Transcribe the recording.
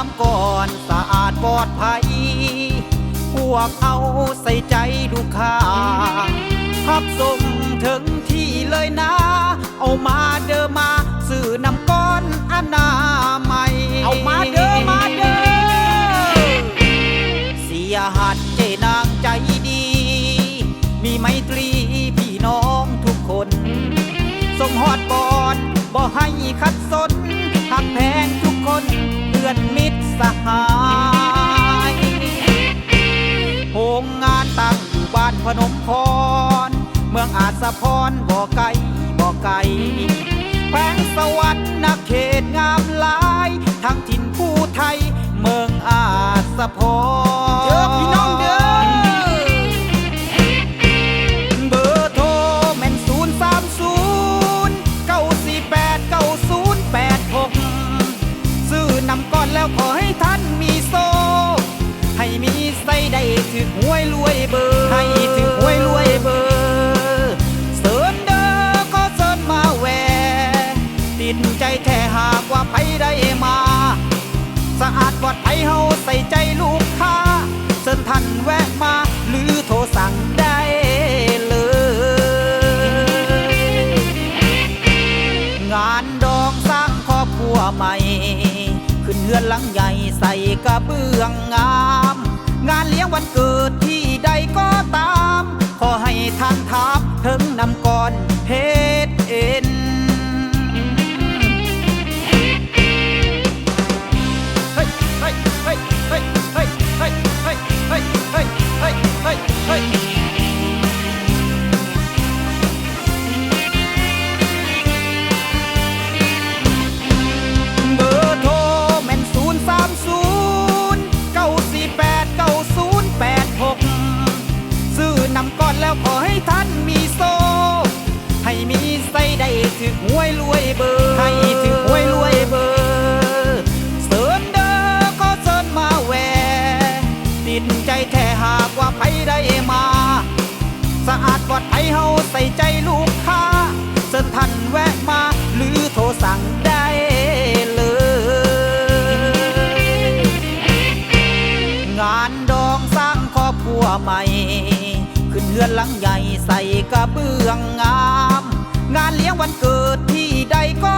ำก่อนสะอาดปลอดภัยพวกเอาใส่ใจลูกค้าพับส่งถึงที่เลยนะเอามาเด้อมาซื้อน้ำก้อนอนามัยเอามาเด้อมาเด้อเสียหัดเจนางใจดีมีไมตรีพี่น้องทุกคนส่งฮอดบอนบ่ให้ขัดสนหักแพงทุกคนเพื่อนมิตรสหายโรงงานตั้งอยู่บ้านพนมพรเมืองอาสะพรบ่ไกลบ่ไกลแขวงสวรรค์นเขตงามหลายทางถิ่นผู้ไทยเมืองอาสะพรเจอพี่น้องเด้อเบอร์โทรแม่น030-948-9086ซื้อนำก่อนแล้วขอให้ท่านมีโซให้มีใส่ได้ถึกหวยรวยเบอร์ให้ถึกหวยรวยเบอร์เสิร์นเด้อก็เสิร์นมาแหวติดใจแท้หากว่าไผได้มาสะอาดปลอดภัยเฮาใส่ใจลูกค้าเสิร์นท่านแวะมาหรือโทรสั่งได้เลยงานดองสร้างครอบครัวใหม่ขึ้นเรือนหลังใหญ่ใส่กระเบื้องงามงานเลี้ยงวันเกิดที่ใดก็ตามขอให้ทางทัพถึงนำก่อนเฮ็ดเอ็นเฮ้ยเฮ้ยเฮ้ยเฮ้ยเฮ้ยเฮ้ยเฮ้ยเฮ้ยเฮ้ยเฮ้ยเฮ้ยเฮ้ยนำก่อนแล้วขอให้ท่านมีโซให้มีใส่ได้ถึกหวยรวยเบอร์ให้ถึกหวยรวยเบอร์เสิร์นเด้อก็เสิร์นมาแหวติดใจแท้หากว่าไผได้มาสะอาดปลอดภัยเฮาใส่ใจลูกค้าเสิร์นท่านแวะมาหรือโทรสั่งได้เลยงานดองสร้างครอบครัวใหม่ขึ้นเรือนหลังใหญ่ใส่กระเบื้องงามงานเลี้ยงวันเกิดที่ใดก็